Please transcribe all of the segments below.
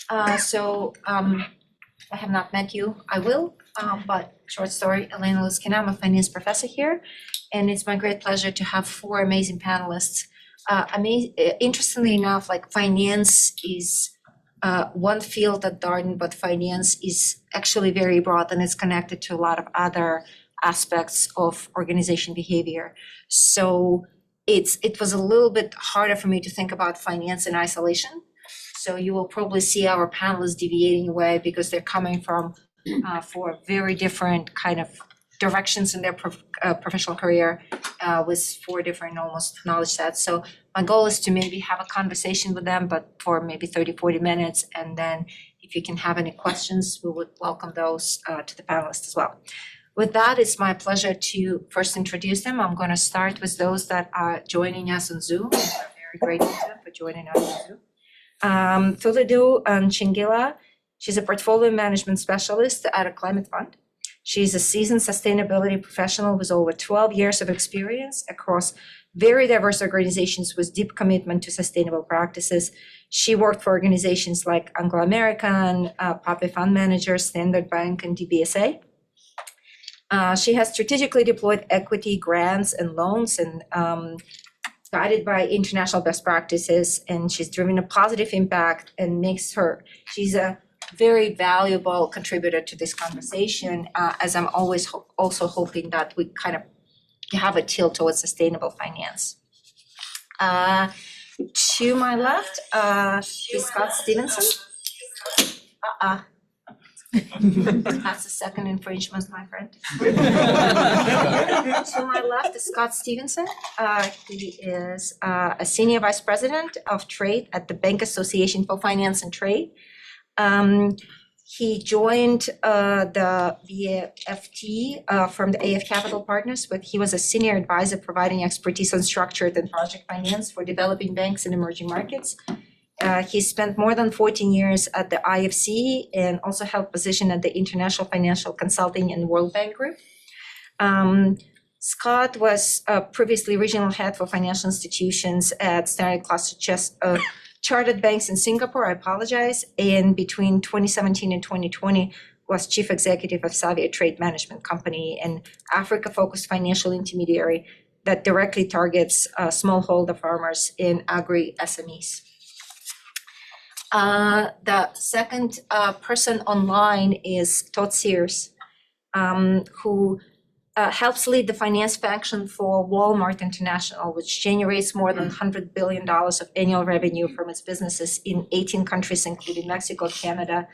I have not met you. I will, but short story, Elena Luskina, I'm a finance professor here, and it's my great pleasure to have four amazing panelists. Interestingly enough, like finance is one field at Darden, but finance is actually very broad and it's connected to a lot of other aspects of organization behavior. So it was a little bit harder for me to think about finance in isolation. So you will probably see our panelists deviating away because they're coming from for very different kind of directions in their professional career with four different almost knowledge sets. So my goal is to maybe have a conversation with them, but for maybe 30-40 minutes. And then if you can have any questions, we would welcome those to the panelists as well. With that, it's my pleasure to first introduce them. I'm going to start with those that are joining us on Zoom. We're very grateful to them for joining us on Zoom. Thulidu Chingila, she's a portfolio management specialist at a climate fund. She's a seasoned sustainability professional with over 12 years of experience across very diverse organizations with deep commitment to sustainable practices. She worked for organizations like Anglo American, Pape Fund Manager, Standard Bank, and DBSA. She has strategically deployed equity grants and loans and guided by international best practices, and she's driven a positive impact and she's a very valuable contributor to this conversation, as I'm always also hoping that we kind of have a tilt towards sustainable finance. To my left is Scott Stevenson. That's a second infringement, my friend. To my left is Scott Stevenson. He is a senior vice president of trade at the Bank Association for Finance and Trade. He joined the VFT from the AF Capital Partners, but he was a senior advisor providing expertise on structured and project finance for developing banks in emerging markets. He spent more than 14 years at the IFC and also held position at the International Financial Consulting and World Bank Group. Scott was previously regional head for financial institutions at Standard Cluster Chartered Banks in Singapore, I apologize, and between 2017 and 2020 was chief executive of Savia Trade Management Company, an Africa-focused financial intermediary that directly targets smallholder farmers in agri-SMEs. The second person online is Todd Sears, who helps lead the finance function for Walmart International, which generates more than $100 billion of annual revenue from its businesses in 18 countries, including Mexico, Canada,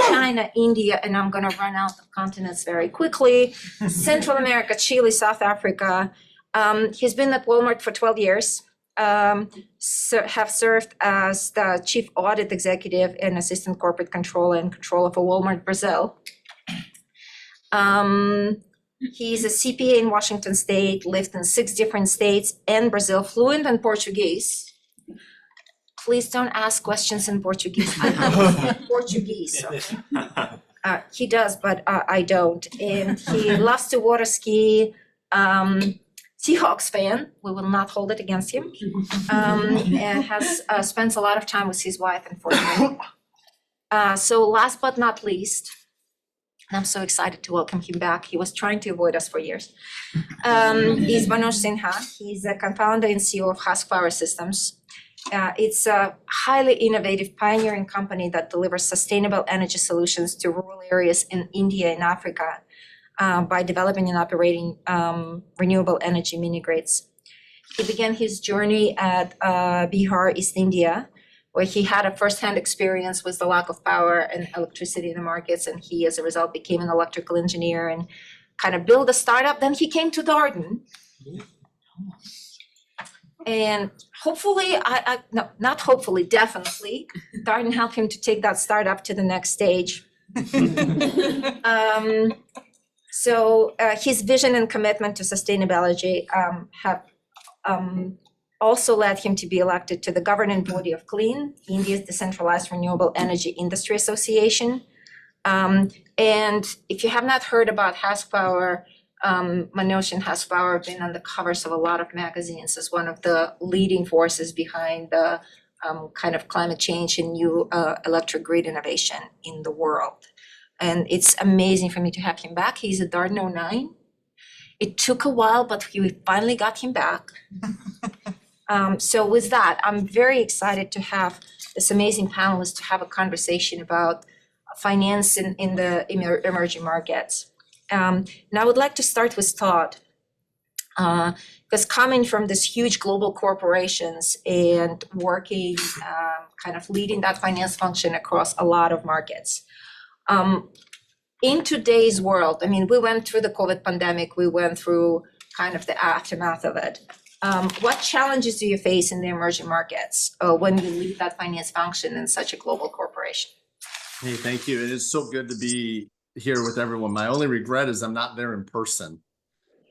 China, India, and I'm going to run out of continents very quickly, Central America, Chile, South Africa. He's been at Walmart for 12 years. Have served as the chief audit executive and assistant corporate controller and controller for Walmart Brazil. He's a CPA in Washington State, lived in 6 different states and Brazil, fluent in Portuguese. Please don't ask questions in Portuguese. I understand Portuguese. Okay? He does, but I don't. And he loves to water ski. Seahawks fan, we will not hold it against him, and has spent a lot of time with his wife, unfortunately. So last but not least, and I'm so excited to welcome him back. He was trying to avoid us for years. Is Manoj Sinha. He's a co-founder and CEO of Husk Power Systems. It's a highly innovative pioneering company that delivers sustainable energy solutions to rural areas in India and Africa. By developing and operating renewable energy mini-grids. He began his journey at Bihar, East India, where he had a first-hand experience with the lack of power and electricity in the markets, and he, as a result, became an electrical engineer and kind of built a startup. Then he came to Darden. And hopefully, no, not hopefully, definitely, Darden helped him to take that startup to the next stage. So his vision and commitment to sustainability have also led him to be elected to the governing body of CLEAN, India's Decentralized Renewable Energy Industry Association. And if you have not heard about Husk Power, Manoj and Husk Power have been on the covers of a lot of magazines as one of the leading forces behind the kind of climate change and new electric grid innovation in the world. And it's amazing for me to have him back. He's a Darden 09. It took a while, but we finally got him back. So with that, I'm very excited to have this amazing panelist to have a conversation about finance in the emerging markets. And I would like to start with Todd, because coming from this huge global corporations and working, kind of leading that finance function across a lot of markets. In today's world, I mean, we went through the COVID pandemic, we went through kind of the aftermath of it. What challenges do you face in the emerging markets when you lead that finance function in such a global corporation? Hey, thank you. It is so good to be here with everyone. My only regret is I'm not there in person,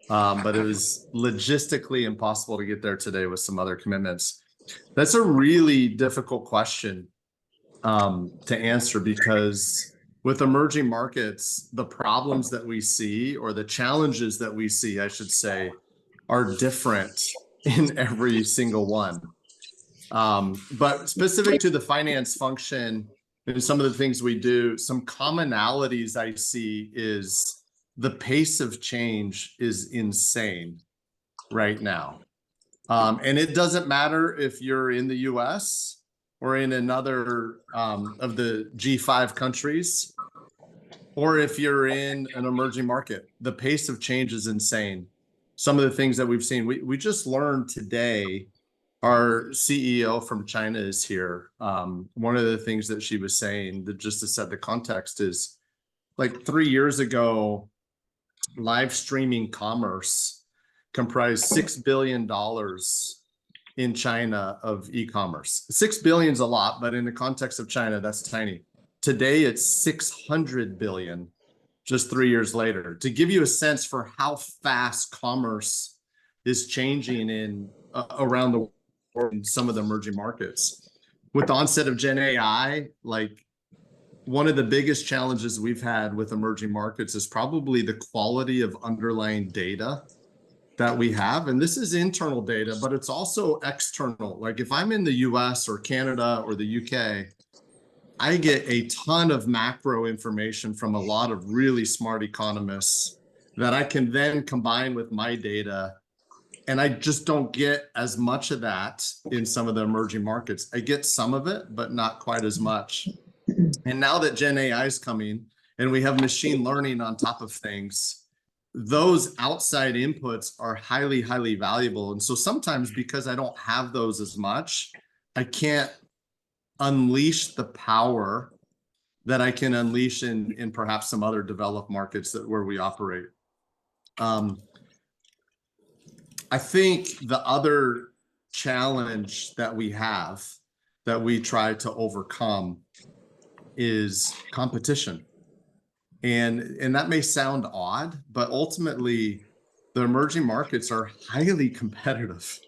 but it was logistically impossible to get there today with some other commitments. That's a really difficult question to answer, because with emerging markets, the problems that we see, or the challenges that we see, I should say, are different in every single one. But specific to the finance function and some of the things we do, some commonalities I see is the pace of change is insane right now. And it doesn't matter if you're in the US or in another of the G5 countries, or if you're in an emerging market. The pace of change is insane. Some of the things that we've seen, we just learned today, our CEO from China is here. One of the things that she was saying, that just to set the context, is like 3 years ago, live streaming commerce comprised $6 billion in China of e-commerce. 6 billion is a lot, but in the context of China, that's tiny. Today, it's 600 billion, just 3 years later. To give you a sense for how fast commerce is changing in around the world in some of the emerging markets. With the onset of Gen AI, like, one of the biggest challenges we've had with emerging markets is probably the quality of underlying data that we have. And this is internal data, but it's also external. Like, if I'm in the US or Canada or the UK, I get a ton of macro information from a lot of really smart economists that I can then combine with my data. And I just don't get as much of that in some of the emerging markets. I get some of it, but not quite as much. And now that Gen AI is coming and we have machine learning on top of things, those outside inputs are highly, highly valuable. And so sometimes, because I don't have those as much, I can't unleash the power that I can unleash in perhaps some other developed markets where we operate. I think the other challenge that we have, that we try to overcome, is competition. And that may sound odd, but ultimately the emerging markets are highly competitive.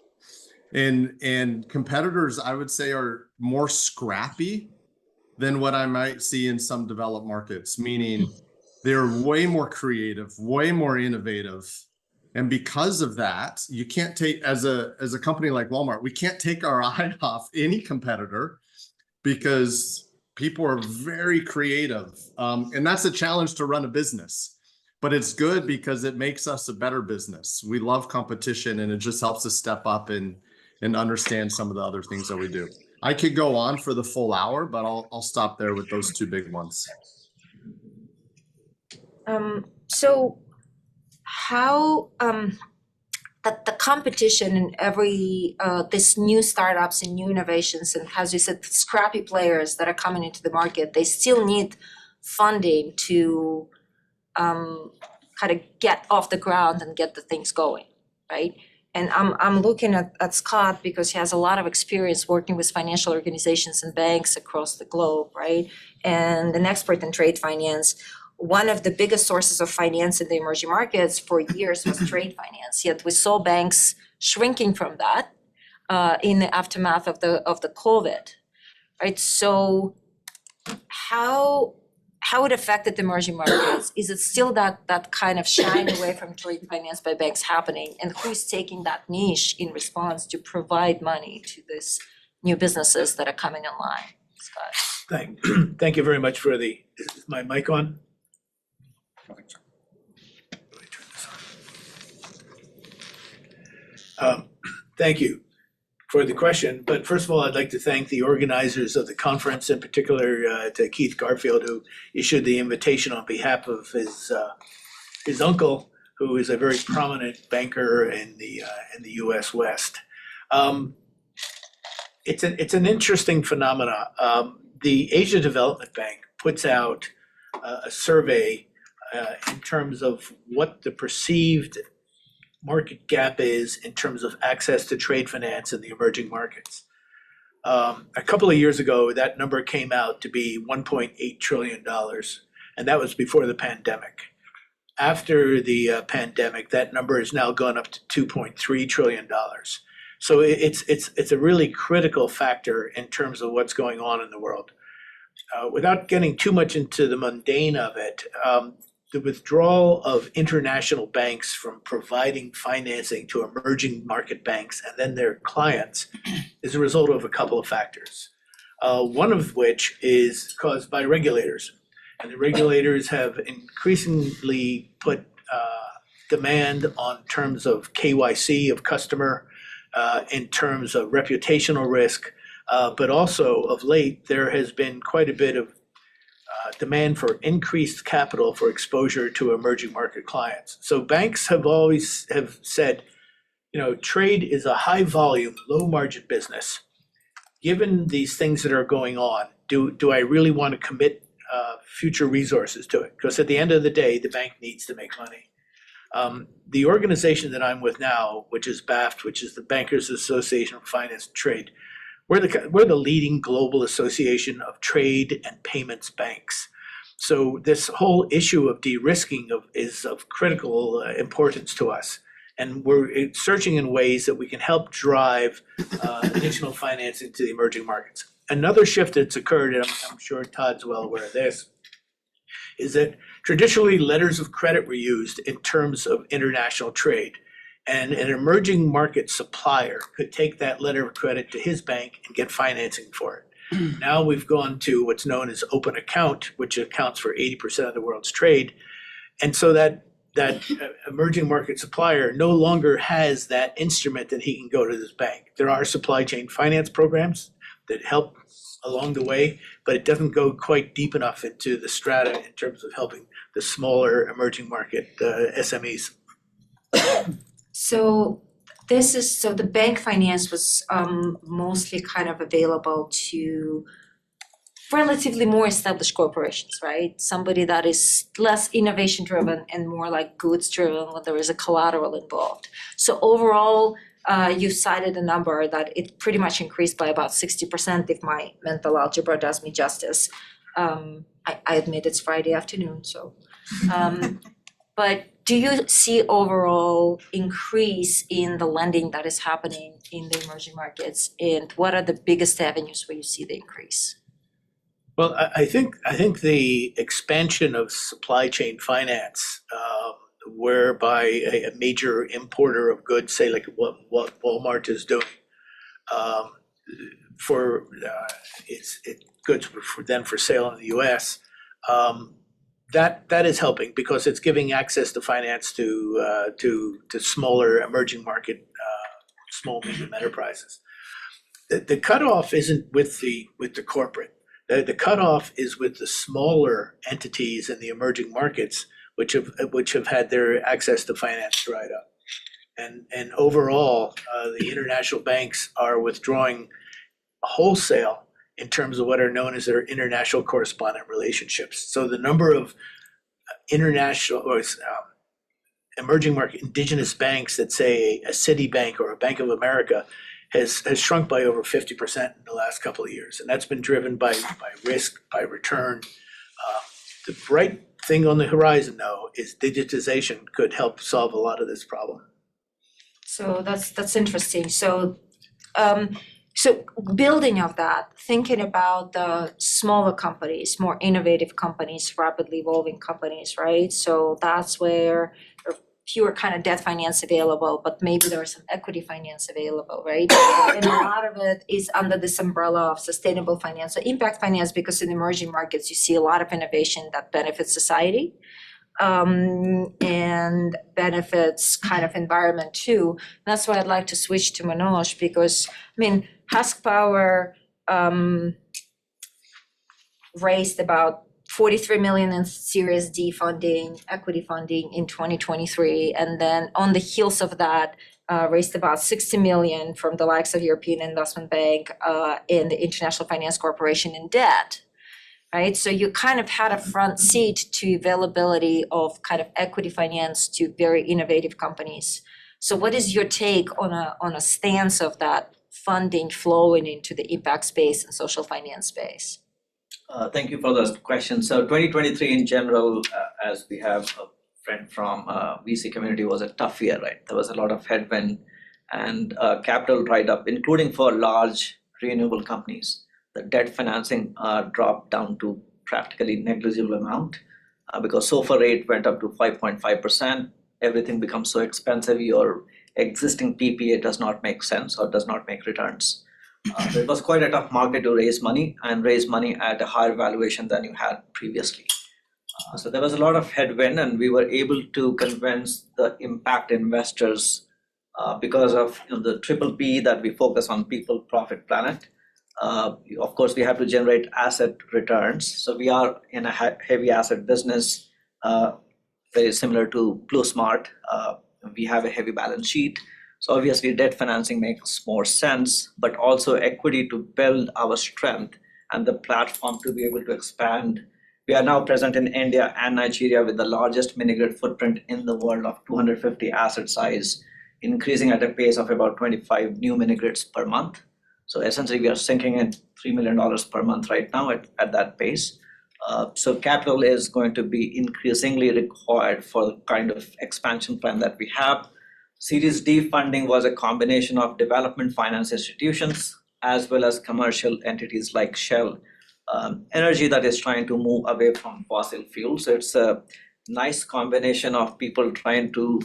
And competitors, I would say, are more scrappy than what I might see in some developed markets, meaning they're way more creative, way more innovative. And because of that, you can't take, as a company like Walmart, we can't take our eye off any competitor, because people are very creative. And that's a challenge to run a business. But it's good because it makes us a better business. We love competition, and it just helps us step up and understand some of the other things that we do. I could go on for the full hour, but I'll stop there with those two big ones. So how the competition in every this new startups and new innovations, and as you said, scrappy players that are coming into the market, they still need funding to kind of get off the ground and get the things going, right? And I'm looking at Scott, because he has a lot of experience working with financial organizations and banks across the globe, right? And an expert in trade finance. One of the biggest sources of finance in the emerging markets for years was trade finance. Yet we saw banks shrinking from that in the aftermath of the COVID, right? So how it affected the emerging markets? Is it still that kind of shying away from trade finance by banks happening? And who's taking that niche in response to provide money to this new businesses that are coming online. Scott. Thank you very much for is my mic on? Thank you for the question, but first of all, I'd like to thank the organizers of the conference, in particular to Keith Garfield, who issued the invitation on behalf of his uncle, who is a very prominent banker in the U.S. West. It's an interesting phenomena. The Asia Development Bank puts out a survey in terms of what the perceived market gap is in terms of access to trade finance in the emerging markets. A couple of years ago, that number came out to be $1.8 trillion, and that was before the pandemic. After the pandemic, that number has now gone up to $2.3 trillion. So it's a really critical factor in terms of what's going on in the world. Without getting too much into the mundane of it, the withdrawal of international banks from providing financing to emerging market banks and then their clients is a result of a couple of factors. One of which is caused by regulators. And the regulators have increasingly put demand on terms of KYC of customer, in terms of reputational risk, but also of late, there has been quite a bit of demand for increased capital for exposure to emerging market clients. So banks have always said, trade is a high volume, low margin business. Given these things that are going on, do I really want to commit future resources to it? Because at the end of the day, the bank needs to make money. The organization that I'm with now, which is BAFT, which is the Bankers Association for Finance and Trade, we're the leading global association of trade and payments banks. So this whole issue of de-risking is of critical importance to us. And we're searching in ways that we can help drive additional financing to the emerging markets. Another shift that's occurred, and I'm sure Todd's well aware of this, is that traditionally letters of credit were used in terms of international trade. And an emerging market supplier could take that letter of credit to his bank and get financing for it. Now we've gone to what's known as open account, which accounts for 80% of the world's trade. And so that emerging market supplier no longer has that instrument that he can go to this bank. There are supply chain finance programs that help along the way, but it doesn't go quite deep enough into the strata in terms of helping the smaller emerging market SMEs. So the bank finance was mostly kind of available to relatively more established corporations, right? Somebody that is less innovation driven and more like goods driven when there is a collateral involved. So overall, you cited a number that it pretty much increased by about 60% if my mental algebra does me justice. I admit it's Friday afternoon, so. But do you see overall increase in the lending that is happening in the emerging markets? And what are the biggest avenues where you see the increase? Well, I think the expansion of supply chain finance, whereby a major importer of goods, say like what Walmart is doing, for its goods for sale in the U.S. That is helping because it's giving access to finance to smaller emerging market small medium enterprises. The cutoff isn't with the corporate. The cutoff is with the smaller entities in the emerging markets, which have had their access to finance dried up. And overall, the international banks are withdrawing wholesale in terms of what are known as their international correspondent relationships. So the number of international or emerging market indigenous banks that say a Citibank or a Bank of America has shrunk by over 50% in the last couple of years. And that's been driven by risk, by return. The bright thing on the horizon, though, is digitization could help solve a lot of this problem. So that's interesting. So building of that, thinking about the smaller companies, more innovative companies, rapidly evolving companies, right? So that's where pure kind of debt finance available, but maybe there is some equity finance available, right? And a lot of it is under this umbrella of sustainable finance, so impact finance, because in emerging markets, you see a lot of innovation that benefits society and benefits kind of environment too. That's why I'd like to switch to Manoj, because, I mean, Husk Power raised about 43 million in Series D funding, equity funding in 2023, and then on the heels of that, raised about 60 million from the likes of European Investment Bank and the International Finance Corporation in debt. Right, so you kind of had a front seat to availability of kind of equity finance to very innovative companies. So what is your take on a stance of that funding flowing into the impact space and social finance space? Thank you for those questions. So 2023 in general, as we have a friend from VC community, was a tough year, right? There was a lot of headwind and capital dried up, including for large renewable companies. The debt financing dropped down to practically negligible amount because SOFR rate went up to 5.5%. Everything becomes so expensive, your existing PPA does not make sense or does not make returns. So it was quite a tough market to raise money and raise money at a higher valuation than you had previously. So there was a lot of headwind, and we were able to convince the impact investors because of the triple P that we focus on: people, profit, planet. Of course, we have to generate asset returns. So we are in a heavy asset business, very similar to Blue Smart. We have a heavy balance sheet. So obviously debt financing makes more sense, but also equity to build our strength and the platform to be able to expand. We are now present in India and Nigeria with the largest mini-grid footprint in the world of 250 asset size, increasing at a pace of about 25 new mini-grids per month. So essentially, we are sinking in $3 million per month right now at that pace. So capital is going to be increasingly required for the kind of expansion plan that we have. Series D funding was a combination of development finance institutions as well as commercial entities like Shell Energy that is trying to move away from fossil fuels. So it's a nice combination of people trying to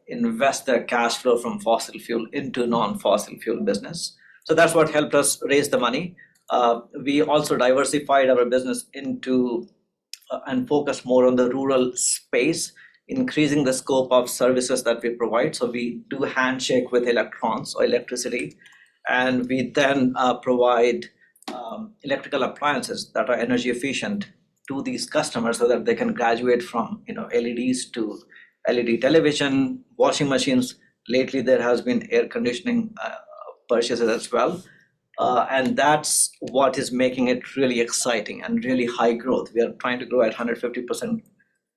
invest their cash flow from fossil fuel into non-fossil fuel business. So that's what helped us raise the money. We also diversified our business into and focus more on the rural space, increasing the scope of services that we provide. So we do handshake with electrons or electricity, and we then provide electrical appliances that are energy efficient to these customers so that they can graduate from LEDs to LED television, washing machines. Lately, there has been air conditioning purchases as well. And that's what is making it really exciting and really high growth. We are trying to grow at 150%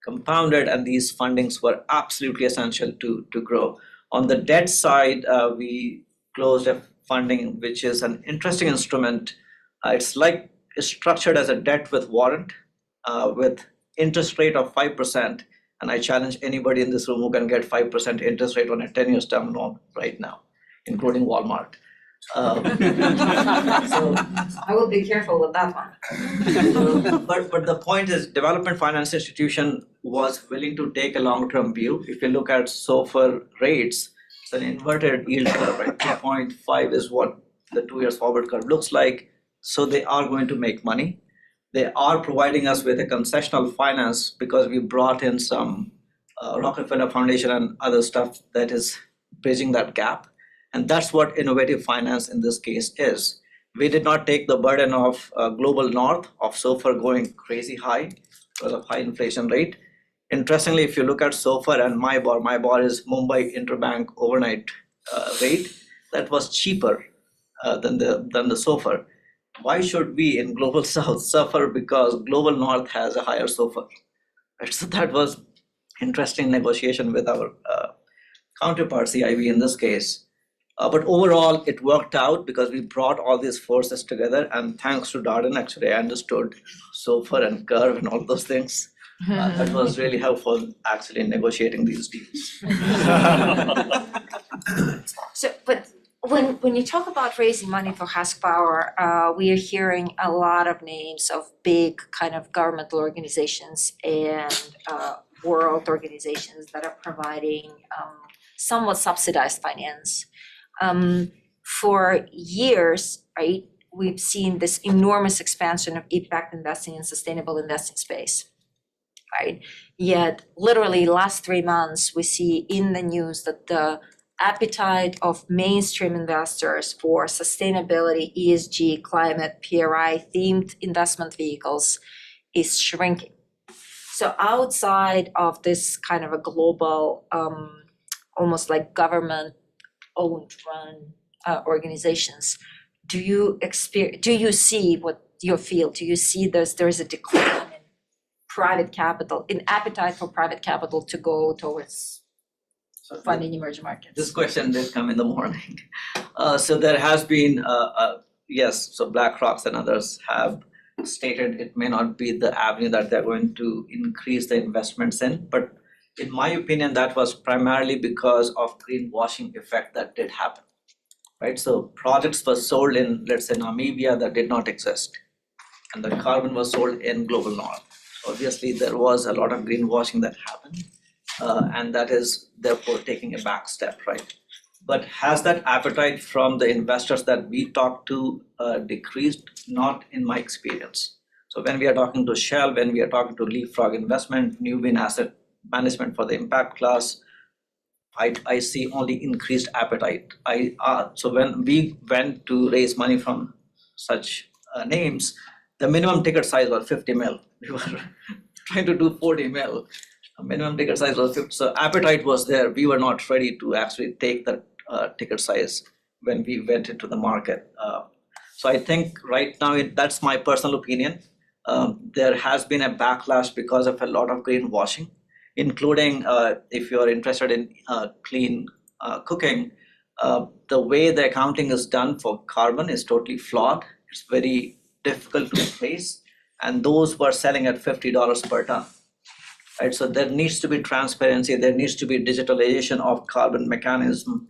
compounded, and these fundings were absolutely essential to grow. On the debt side, we closed a funding, which is an interesting instrument. It's structured as a debt with warrant with interest rate of 5%. And I challenge anybody in this room who can get 5% interest rate on a 10-year term loan right now, including Walmart. So I will be careful with that one. But the point is, development finance institution was willing to take a long-term view. If you look at SOFR rates, it's an inverted yield curve, right? 2.5 is what the 2 years forward curve looks like. So they are going to make money. They are providing us with a concessional finance because we brought in some Rockefeller Foundation and other stuff that is bridging that gap. And that's what innovative finance in this case is. We did not take the burden of global north of SOFR going crazy high because of high inflation rate. Interestingly, if you look at SOFR and MIBOR is Mumbai Interbank overnight rate, that was cheaper than the SOFR. Why should we in global south suffer because global north has a higher SOFR? Right? So that was interesting negotiation with our counterpart CIB in this case. But overall, it worked out because we brought all these forces together, and thanks to Darden, actually, I understood SOFR and curve and all those things. That was really helpful, actually, in negotiating these deals. So, but when you talk about raising money for Husk Power, we are hearing a lot of names of big kind of governmental organizations and world organizations that are providing somewhat subsidized finance. For years, right, we've seen this enormous expansion of impact investing and sustainable investing space, right? Yet literally last 3 months, we see in the news that the appetite of mainstream investors for sustainability, ESG, climate, PRI themed investment vehicles is shrinking. So outside of this kind of a global, almost like government-owned run organizations, do you see what you feel? Do you see there is a decline in private capital, in appetite for private capital to go towards funding emerging markets? This question did come in the morning. So there has been, yes, so BlackRock and others have stated it may not be the avenue that they're going to increase the investments in, but in my opinion, that was primarily because of greenwashing effect that did happen, right? So projects were sold in, let's say, Namibia that did not exist, and the carbon was sold in global north. Obviously, there was a lot of greenwashing that happened, and that is therefore taking a back step, right? But has that appetite from the investors that we talked to decreased? Not in my experience. So when we are talking to Shell, when we are talking to Leapfrog Investment, Newbin Asset Management for the impact class, I see only increased appetite. So when we went to raise money from such names, the minimum ticket size was 50 mil. We were trying to do 40 mil. Minimum ticket size was 50. So appetite was there. We were not ready to actually take that ticket size when we went into the market. So I think right now, that's my personal opinion. There has been a backlash because of a lot of greenwashing, including if you're interested in clean cooking, the way the accounting is done for carbon is totally flawed. It's very difficult to trace, and those were selling at $50 per ton. Right, so there needs to be transparency, there needs to be digitalization of carbon mechanism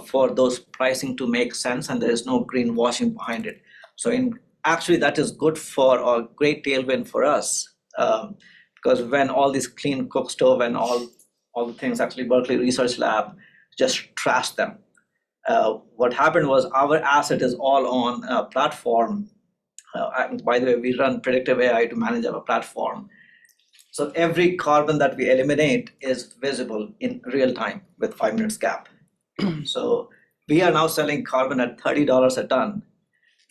for those pricing to make sense, and there is no greenwashing behind it. So actually that is good for a great tailwind for us, because when all these clean cook stove and all the things, actually Berkeley Research Lab just trashed them. What happened was our asset is all on a platform. By the way, we run predictive AI to manage our platform. So every carbon that we eliminate is visible in real time with 5 minutes gap. So we are now selling carbon at $30 a ton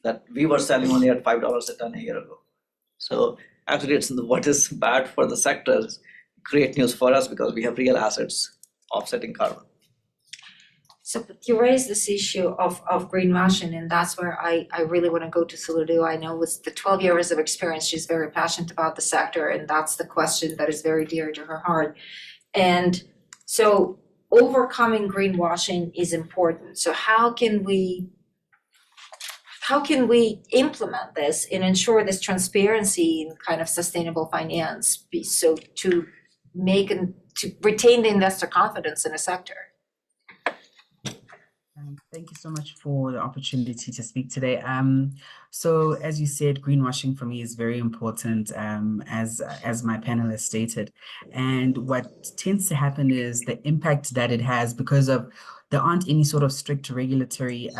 that we were selling only at $5 a ton a year ago. So actually it's what is bad for the sector is great news for us because we have real assets offsetting carbon. So you raised this issue of greenwashing, and that's where I really want to go to Suludu. I know with the 12 years of experience, she's very passionate about the sector, and that's the question that is very dear to her heart. And so overcoming greenwashing is important. So how can we implement this and ensure this transparency in kind of sustainable finance, so to retain the investor confidence in a sector? Thank you so much for the opportunity to speak today. So as you said, greenwashing for me is very important, as my panelist stated. And what tends to happen is the impact that it has, because there aren't any sort of strict regulatory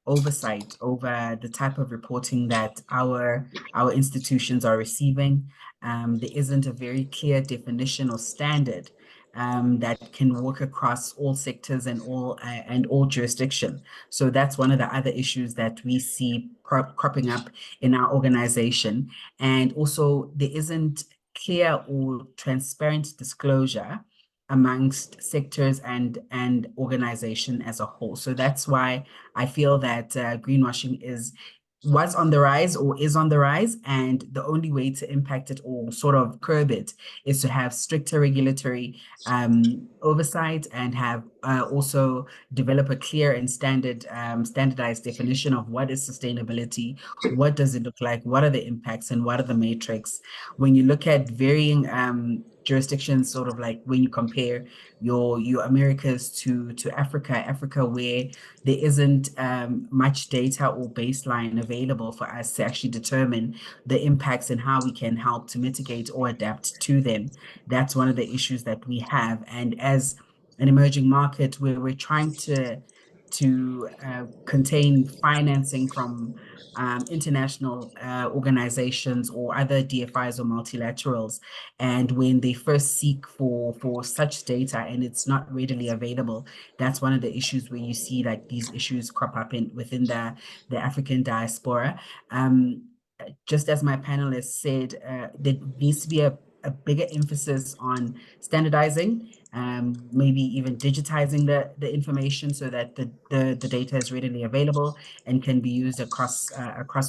oversight over the type of reporting that our institutions are receiving. There isn't a very clear definition or standard that can work across all sectors and all jurisdiction. So that's one of the other issues that we see cropping up in our organization. And also there isn't clear or transparent disclosure amongst sectors and organization as a whole. So that's why I feel that greenwashing was on the rise or is on the rise, and the only way to impact it or sort of curb it is to have stricter regulatory oversight and have also develop a clear and standardized definition of what is sustainability, what does it look like, what are the impacts, and what are the metrics. When you look at varying jurisdictions, sort of like when you compare your Americas to Africa, where there isn't much data or baseline available for us to actually determine the impacts and how we can help to mitigate or adapt to them. That's one of the issues that we have. And as an emerging market where we're trying to contain financing from international organizations or other DFIs or multilaterals. And when they first seek for such data and it's not readily available, that's one of the issues where you see like these issues crop up within the African diaspora. Just as my panelists said, there needs to be a bigger emphasis on standardizing, maybe even digitizing the information so that the data is readily available and can be used across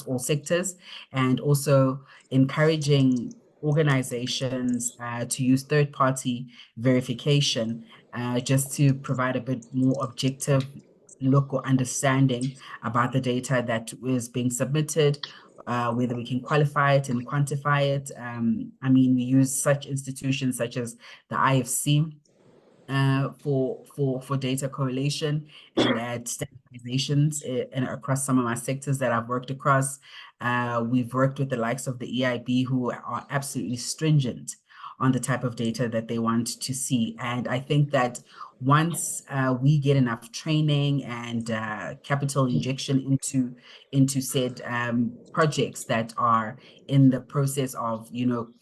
all sectors, and also encouraging organizations to use third-party verification just to provide a bit more objective look or understanding about the data that is being submitted, whether we can qualify it and quantify it. I mean, we use such institutions such as the IFC for data correlation and standardizations and across some of my sectors that I've worked across. We've worked with the likes of the EIB, who are absolutely stringent on the type of data that they want to see. And I think that once we get enough training and capital injection into said projects that are in the process of,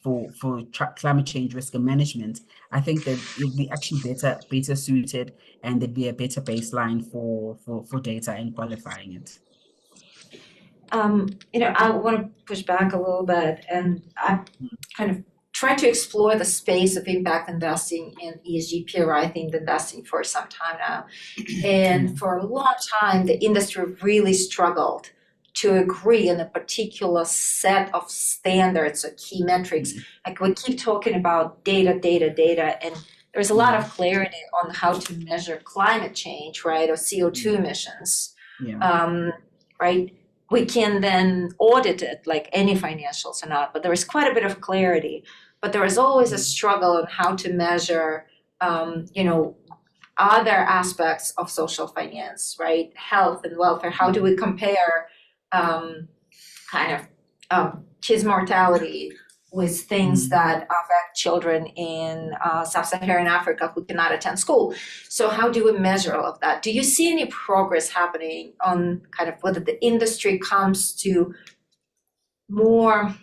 for climate change risk and management, I think that it'd be actually better suited, and there'd be a better baseline for data and qualifying it. I want to push back a little bit, and I kind of try to explore the space of impact investing in ESG peer themed investing for some time now. And for a long time, the industry really struggled to agree on a particular set of standards or key metrics. Like we keep talking about data, and there's a lot of clarity on how to measure climate change, right, or CO2 emissions, right? We can then audit it like any financials or not, but there is quite a bit of clarity. But there is always a struggle on how to measure, other aspects of social finance, right? Health and welfare. How do we compare kids' mortality with things that affect children in sub-Saharan Africa who cannot attend school? So how do we measure all of that? Do you see any progress happening on kind of whether the industry comes to more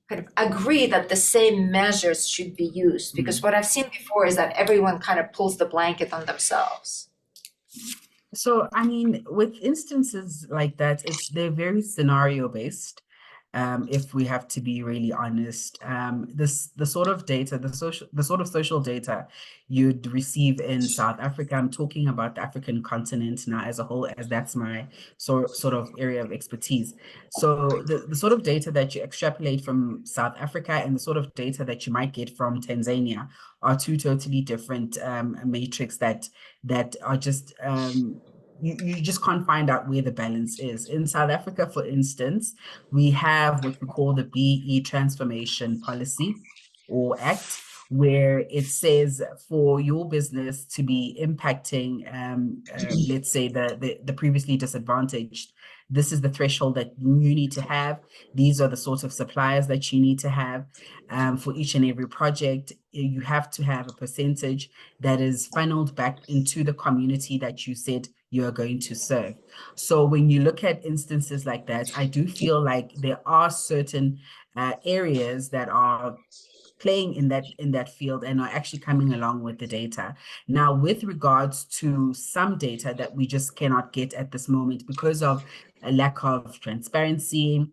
kind of agree that the same measures should be used? Because what I've seen before is that everyone kind of pulls the blanket on themselves. So, I mean, with instances like that, they're very scenario based. If we have to be really honest, the sort of data, the sort of social data you'd receive in South Africa, I'm talking about the African continent now as a whole, as that's my sort of area of expertise. So the sort of data that you extrapolate from South Africa and the sort of data that you might get from Tanzania are two totally different matrix that are just you just can't find out where the balance is. In South Africa, for instance, we have what we call the BE Transformation Policy or Act, where it says for your business to be impacting, let's say the previously disadvantaged, this is the threshold that you need to have. These are the sorts of suppliers that you need to have. For each and every project, you have to have a percentage that is funneled back into the community that you said you are going to serve. So when you look at instances like that, I do feel like there are certain areas that are playing in that field and are actually coming along with the data. Now, with regards to some data that we just cannot get at this moment because of a lack of transparency,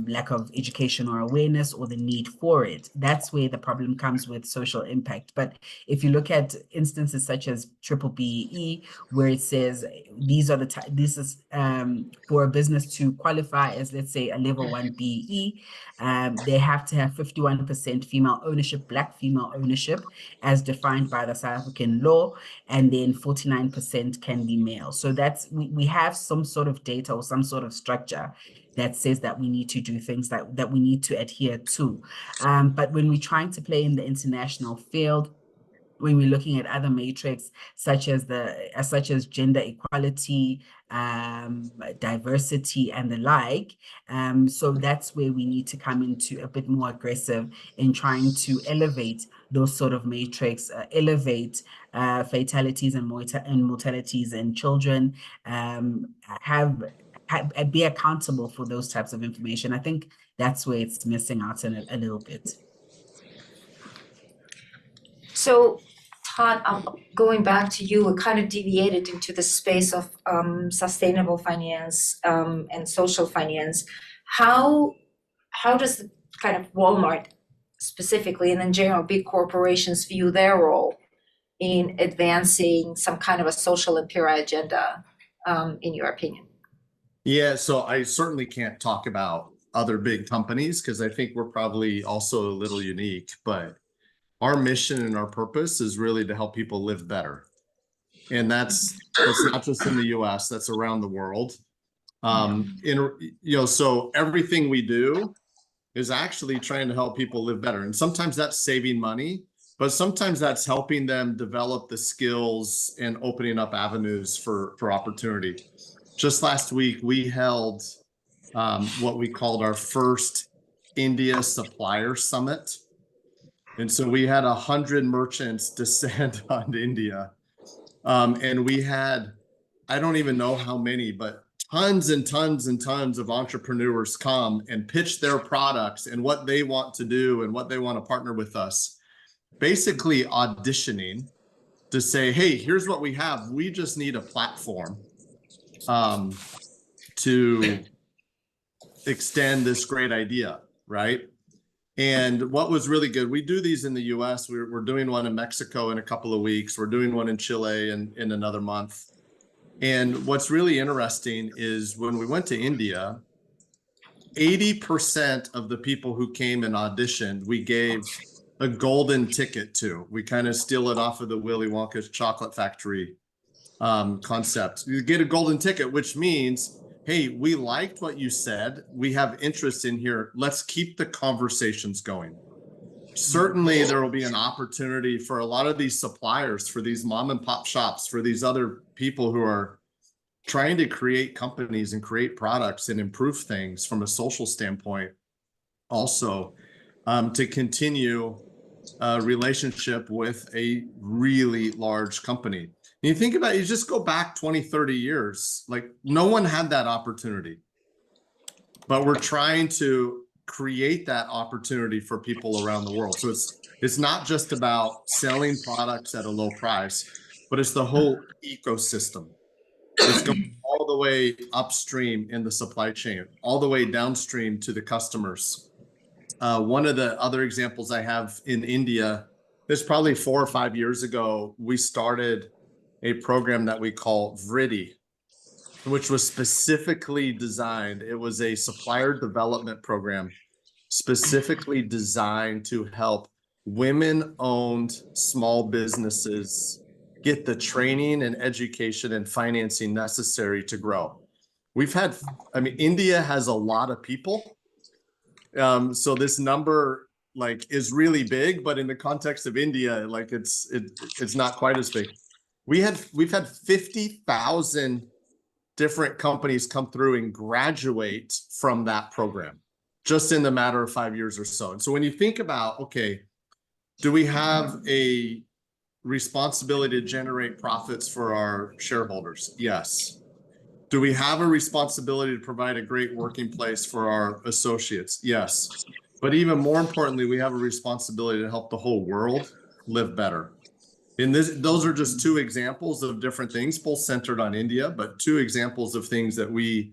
lack of education or awareness, or the need for it, that's where the problem comes with social impact. But if you look at instances such as triple BEE, where it says this is for a business to qualify as, let's say, a level 1 BE, they have to have 51% female ownership, Black female ownership, as defined by the South African law, and then 49% can be male. So that's we have some sort of data or some sort of structure that says that we need to do things that we need to adhere to. But when we're trying to play in the international field, when we're looking at other metrics such as gender equality, diversity, and the like, so that's where we need to come into a bit more aggressive in trying to elevate those sort of metrics, elevate fatalities and mortalities in children, be accountable for those types of information. I think that's where it's missing out a little bit. So Todd, going back to you, we kind of deviated into the space of sustainable finance and social finance. How does the kind of Walmart specifically, and in general big corporations, view their role in advancing some kind of a social impera agenda, in your opinion? Yeah, so I certainly can't talk about other big companies because I think we're probably also a little unique, but our mission and our purpose is really to help people live better. And that's not just in the US, that's around the world. So everything we do is actually trying to help people live better. And sometimes that's saving money, but sometimes that's helping them develop the skills and opening up avenues for opportunity. Just last week, we held what we called our first India Supplier Summit. And so we had 100 merchants descend on India. And we had, I don't even know how many, but tons and tons and tons of entrepreneurs come and pitch their products and what they want to do and what they want to partner with us. Basically auditioning to say, hey, here's what we have. We just need a platform to extend this great idea, right? And what was really good, we do these in the US, we're doing one in Mexico in a couple of weeks, we're doing one in Chile in another month. And what's really interesting is when we went to India, 80% of the people who came and auditioned, we gave a golden ticket to. We kind of steal it off of the Willy Wonka's chocolate factory concept. You get a golden ticket, which means, hey, we liked what you said. We have interest in here. Let's keep the conversations going. Certainly, there will be an opportunity for a lot of these suppliers, for these mom and pop shops, for these other people who are trying to create companies and create products and improve things from a social standpoint. Also, to continue a relationship with a really large company. And you think about it, you just go back 20, 30 years, like no one had that opportunity. But we're trying to create that opportunity for people around the world. So it's not just about selling products at a low price, but it's the whole ecosystem. It's going all the way upstream in the supply chain, all the way downstream to the customers. One of the other examples I have in India, this probably 4 or 5 years ago, we started a program that we call Vriddhi, which was specifically designed. It was a supplier development program specifically designed to help women-owned small businesses get the training and education and financing necessary to grow. India has a lot of people. So this number is really big, but in the context of India, it's not quite as big. We've had 50,000 different companies come through and graduate from that program just in the matter of 5 years or so. And so when you think about, okay, do we have a responsibility to generate profits for our shareholders? Yes. Do we have a responsibility to provide a great working place for our associates? Yes. But even more importantly, we have a responsibility to help the whole world live better. And those are just 2 examples of different things, both centered on India, but 2 examples of things that we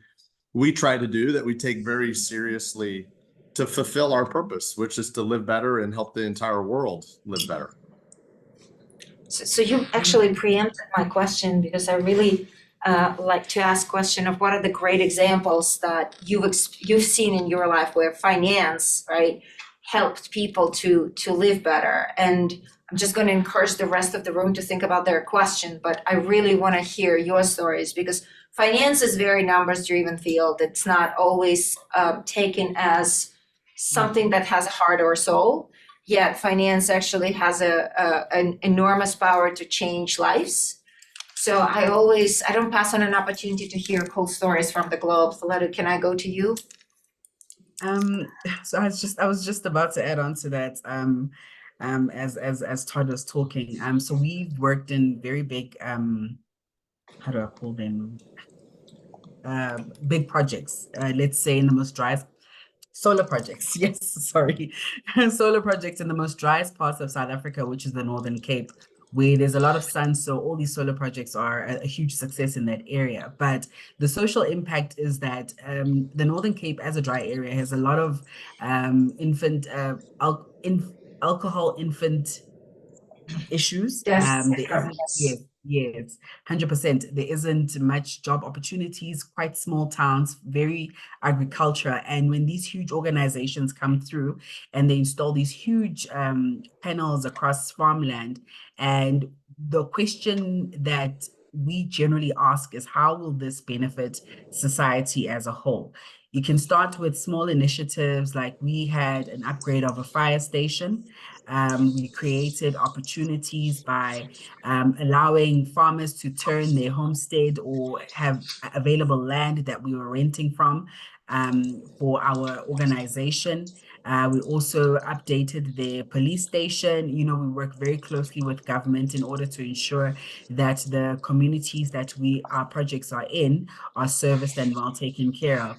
try to do that we take very seriously to fulfill our purpose, which is to live better and help the entire world live better. So you actually preempted my question, because I really like to ask question of what are the great examples that you've seen in your life where finance, right, helped people to live better. And I'm just going to encourage the rest of the room to think about their question, but I really want to hear your stories, because finance is very numbers driven field. It's not always taken as something that has a heart or soul, yet finance actually has an enormous power to change lives. So I don't pass on an opportunity to hear cool stories from the globe. Valeria, can I go to you? So I was just about to add on to that. As Todd was talking. So we've worked in very big how do I call them? Big projects. Let's say in the most driest solar projects. Yes, sorry. Solar projects in the most driest parts of South Africa, which is the Northern Cape, where there's a lot of sun. So all these solar projects are a huge success in that area. But the social impact is that the Northern Cape, as a dry area, has a lot of alcohol infant issues. Yes. There isn't, yes, 100%. There isn't much job opportunities, quite small towns, very agriculture. And when these huge organizations come through and they install these huge panels across farmland, and the question that we generally ask is, how will this benefit society as a whole? You can start with small initiatives, like we had an upgrade of a fire station. We created opportunities by allowing farmers to turn their homestead or have available land that we were renting from for our organization. We also updated the police station. You know, we work very closely with government in order to ensure that the communities that our projects are in are serviced and well taken care of.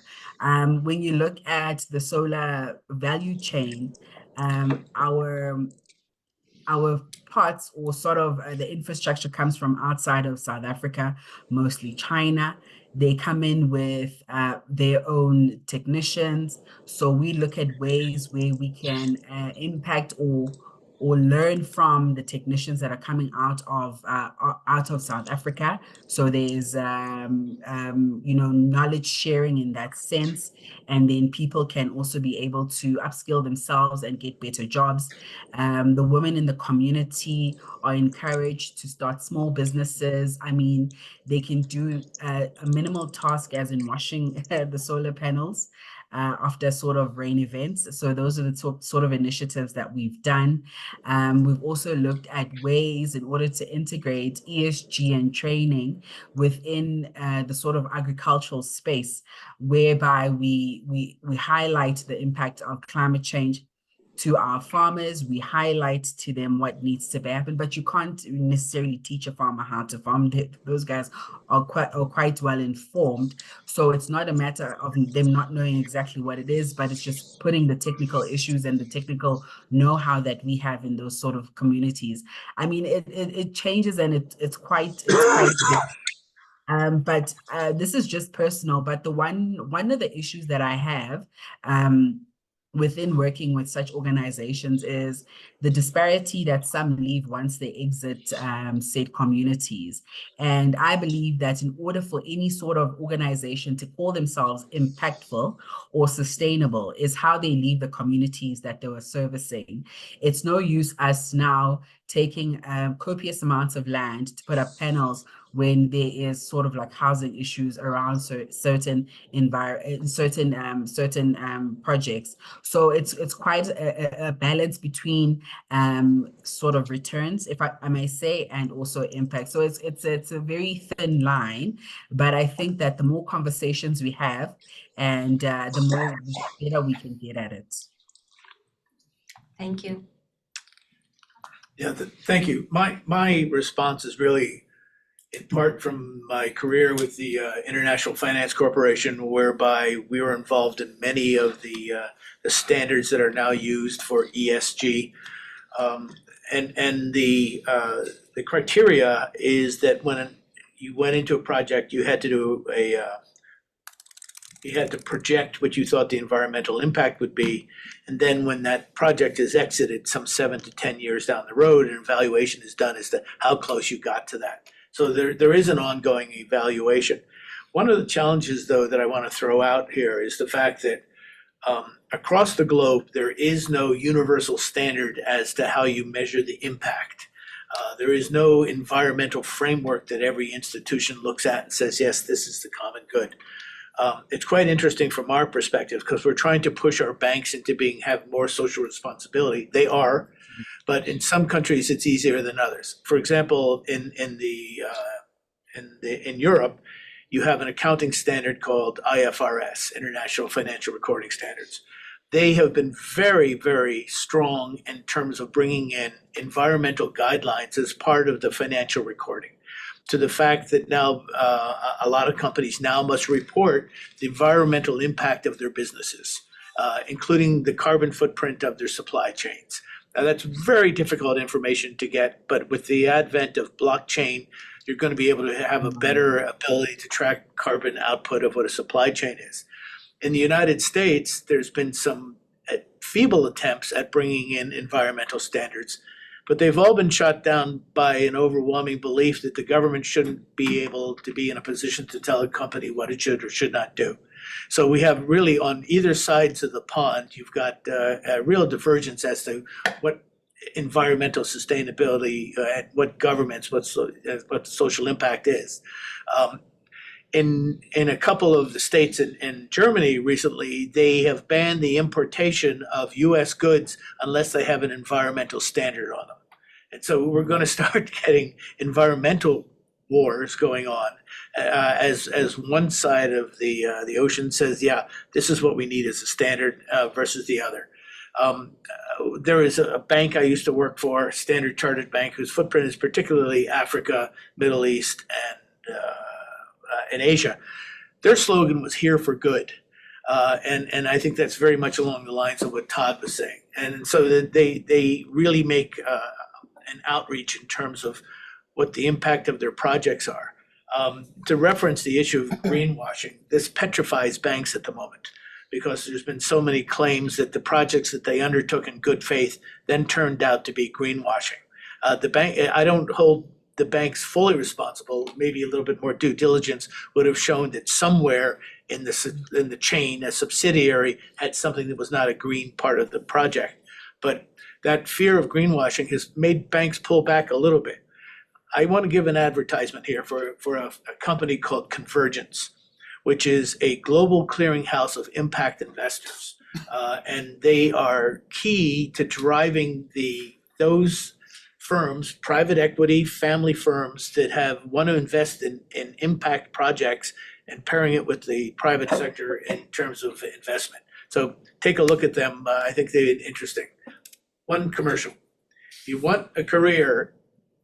When you look at the solar value chain, our parts, or sort of the infrastructure, comes from outside of South Africa, mostly China. They come in with their own technicians. So we look at ways where we can impact or learn from the technicians that are coming out of South Africa. So there's knowledge sharing in that sense, and then people can also be able to upskill themselves and get better jobs. The women in the community are encouraged to start small businesses. I mean, they can do a minimal task, as in washing the solar panels after sort of rain events. So those are the sort of initiatives that we've done. We've also looked at ways in order to integrate ESG and training within the sort of agricultural space, whereby we highlight the impact of climate change to our farmers. We highlight to them what needs to happen, but you can't necessarily teach a farmer how to farm. Those guys are quite well informed. So it's not a matter of them not knowing exactly what it is, but it's just putting the technical issues and the technical know-how that we have in those sort of communities. I mean, it changes, and it's quite but this is just personal. But one of the issues that I have within working with such organizations is the disparity that some leave once they exit said communities. And I believe that in order for any sort of organization to call themselves impactful or sustainable is how they leave the communities that they were servicing. It's no use us now taking copious amounts of land to put up panels when there is sort of like housing issues around certain projects. So it's quite a balance between sort of returns, if I may say, and also impact. So it's a very thin line, but I think that the more conversations we have, and the better we can get at it. Thank you. Yeah, thank you. My response is really in part from my career with the International Finance Corporation, whereby we were involved in many of the standards that are now used for ESG. And the criteria is that when you went into a project, you had to do you had to project what you thought the environmental impact would be. And then when that project is exited some 7 to 10 years down the road, an evaluation is done as to how close you got to that. So there is an ongoing evaluation. One of the challenges, though, that I want to throw out here is the fact that Across the globe, there is no universal standard as to how you measure the impact. There is no environmental framework that every institution looks at and says, yes, this is the common good. It's quite interesting from our perspective because we're trying to push our banks into have more social responsibility. They are, but in some countries it's easier than others. For example, in Europe, you have an accounting standard called IFRS, International Financial Reporting Standards. They have been very, very strong in terms of bringing in environmental guidelines as part of the financial recording, to the fact that now a lot of companies now must report the environmental impact of their businesses, including the carbon footprint of their supply chains. Now, that's very difficult information to get, but with the advent of blockchain, you're going to be able to have a better ability to track carbon output of what a supply chain is. In the United States, there's been some feeble attempts at bringing in environmental standards, but they've all been shot down by an overwhelming belief that the government shouldn't be able to be in a position to tell a company what it should or should not do. So we have really on either sides of the pond, you've got a real divergence as to what environmental sustainability and what governments, what the social impact is. In a couple of the states in Germany recently, they have banned the importation of U.S. goods unless they have an environmental standard on them. And so we're going to start getting environmental wars going on as one side of the ocean says, yeah, this is what we need as a standard versus the other. There is a bank I used to work for, Standard Chartered Bank, whose footprint is particularly Africa, Middle East, and Asia. Their slogan was "Here for Good," and I think that's very much along the lines of what Todd was saying. And so that they really make an outreach in terms of what the impact of their projects are. To reference the issue of greenwashing, this petrifies banks at the moment because there's been so many claims that the projects that they undertook in good faith then turned out to be greenwashing. The bank, I don't hold the banks fully responsible. Maybe a little bit more due diligence would have shown that somewhere in the chain, a subsidiary had something that was not a green part of the project. But that fear of greenwashing has made banks pull back a little bit. I want to give an advertisement here for a company called Convergence, which is a global clearinghouse of impact investors. And they are key to driving those firms, private equity, family firms that want to invest in impact projects and pairing it with the private sector in terms of investment. So take a look at them. I think they're interesting. One commercial. If you want a career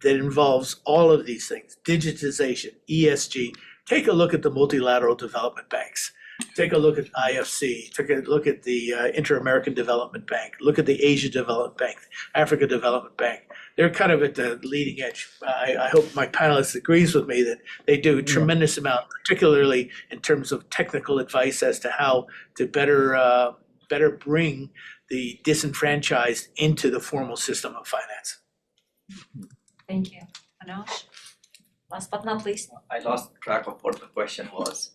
that involves all of these things, digitization, ESG, take a look at the multilateral development banks. Take a look at IFC, take a look at the Inter-American Development Bank, look at the Asia Development Bank, Africa Development Bank. They're kind of at the leading edge. I hope my panelists agrees with me that they do a tremendous amount, particularly in terms of technical advice as to how to better bring the disenfranchised into the formal system of finance. Thank you. Manoj? Last but not least. I lost track of what the question was.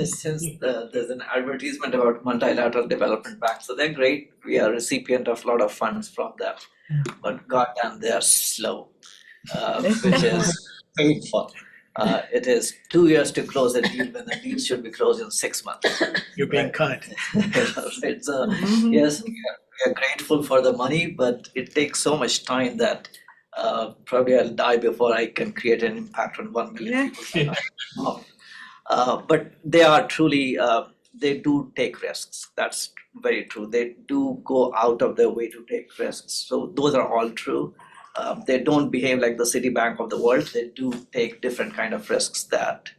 Since there's an advertisement about multilateral development banks, so they're great. We are a recipient of a lot of funds from them, but goddamn, they are slow, which is painful. It is 2 years to close a deal when the deal should be closed in 6 months. You're being kind. Right, so yes, we are grateful for the money, but it takes so much time that probably I'll die before I can create an impact on 1 million people. But they are truly, they do take risks. That's very true. They do go out of their way to take risks. So those are all true. They don't behave like the Citibank of the world. They do take different kind of risks that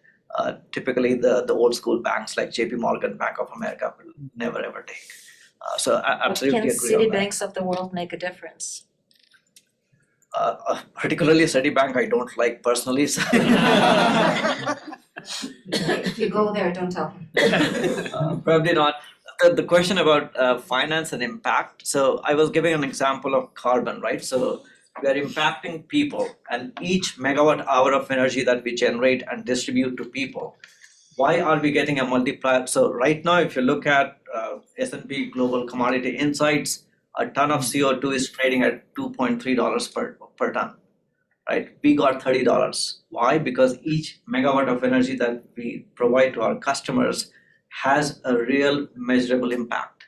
typically the old school banks like JP Morgan, Bank of America will never ever take. So I absolutely agree on that. Can Citibanks of the world make a difference? Particularly Citibank, I don't like personally. So If you go there, don't tell them. probably not. The question about finance and impact. So I was giving an example of carbon, right? So we are impacting people, and each megawatt hour of energy that we generate and distribute to people, Why are we getting a multiplier? So right now, if you look at S&P Global Commodity Insights, a ton of CO2 is trading at $2.3 per ton, right? We got $30. Why? Because each megawatt of energy that we provide to our customers has a real measurable impact.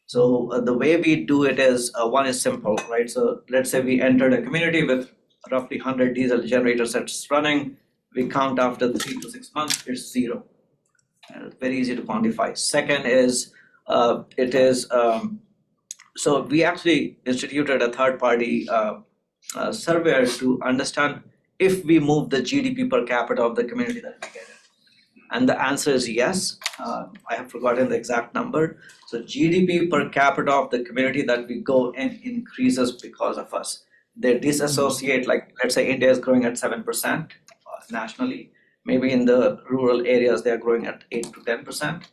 So the way we do it is, one is simple, right? So let's say we entered a community with roughly 100 diesel generator sets running. We count after 3 to 6 months, it's 0. And it's very easy to quantify. Second is, so we actually instituted a third-party surveyor to understand if we move the GDP per capita of the community that we get in. And the answer is yes. I have forgotten the exact number. So GDP per capita of the community that we go in increases because of us. They disassociate, like let's say India is growing at 7% nationally. Maybe in the rural areas, they're growing at 8 to 10%.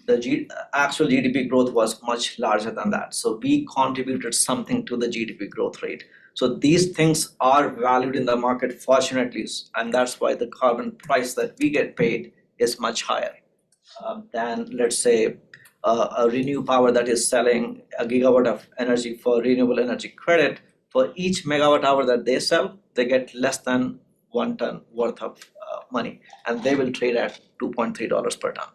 The actual GDP growth was much larger than that. So we contributed something to the GDP growth rate. So these things are valued in the market, fortunately, and that's why the carbon price that we get paid is much higher than, let's say, a Renew Power that is selling a gigawatt of energy for renewable energy credit. For each megawatt hour that they sell, they get less than 1 ton worth of money, and they will trade at $2.3 per ton.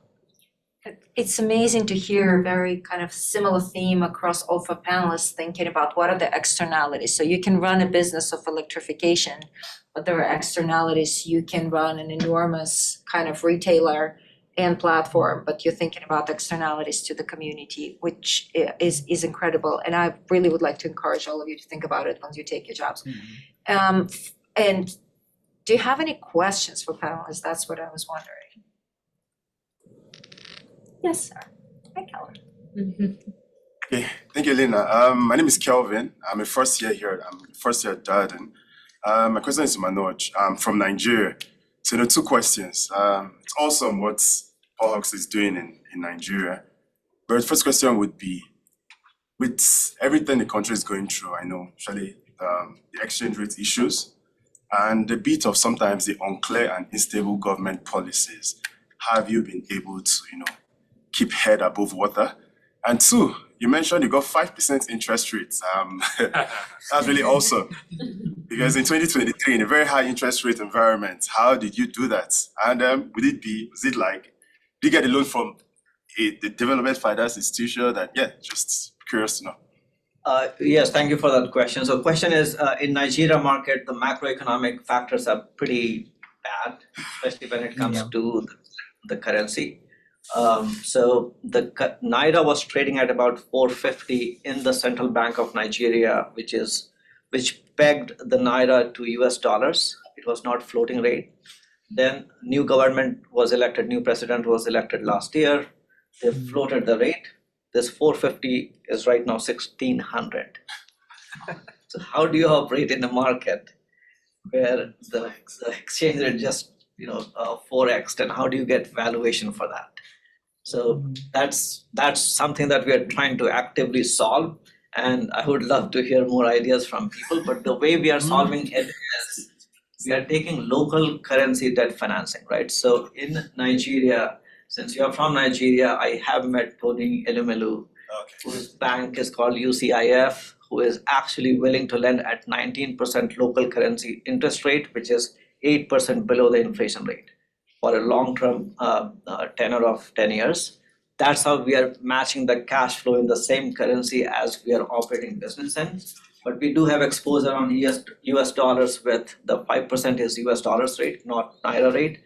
It's amazing to hear a very kind of similar theme across all four panelists thinking about what are the externalities. So you can run a business of electrification, but there are externalities. You can run an enormous kind of retailer and platform, but you're thinking about externalities to the community, which is incredible. And I really would like to encourage all of you to think about it once you take your jobs. And do you have any questions for panelists? That's what I was wondering. Yes, sir. Hi, Kelvin. Okay, thank you, Lena. My name is Kelvin. I'm a first year here. I'm first year at Darden. My question is to Manoj. I'm from Nigeria. So 2 questions. It's awesome what Paul Hawks is doing in Nigeria. But the first question would be, with everything the country is going through, I know, especially the exchange rate issues and a bit of sometimes the unclear and unstable government policies, have you been able to, keep head above water? And 2, you mentioned you got 5% interest rates. That's really awesome. Because in 2023, in a very high interest rate environment, how did you do that? And was it like, did you get a loan from the development finance institution? That, just curious to know. Yes, thank you for that question. So question is, in Nigeria market, the macroeconomic factors are pretty bad, especially when it comes to the currency. So the Naira was trading at about 450 in the Central Bank of Nigeria, which pegged the Naira to US dollars. It was not floating rate. Then new government was elected, new president was elected last year. They floated the rate. This 450 is right now 1600. So how do you operate in a market where the exchange rate just 4x, and how do you get valuation for that? So that's something that we are trying to actively solve, and I would love to hear more ideas from people. But the way we are solving it is we are taking local currency debt financing, right? So in Nigeria, since you are from Nigeria, I have met Tony Elumelu, whose bank is called UCIF, who is actually willing to lend at 19% local currency interest rate, which is 8% below the inflation rate, for a long-term tenor of 10 years. That's how we are matching the cash flow in the same currency as we are operating business in. But we do have exposure on US dollars with the 5% is US dollars rate, not Naira rate.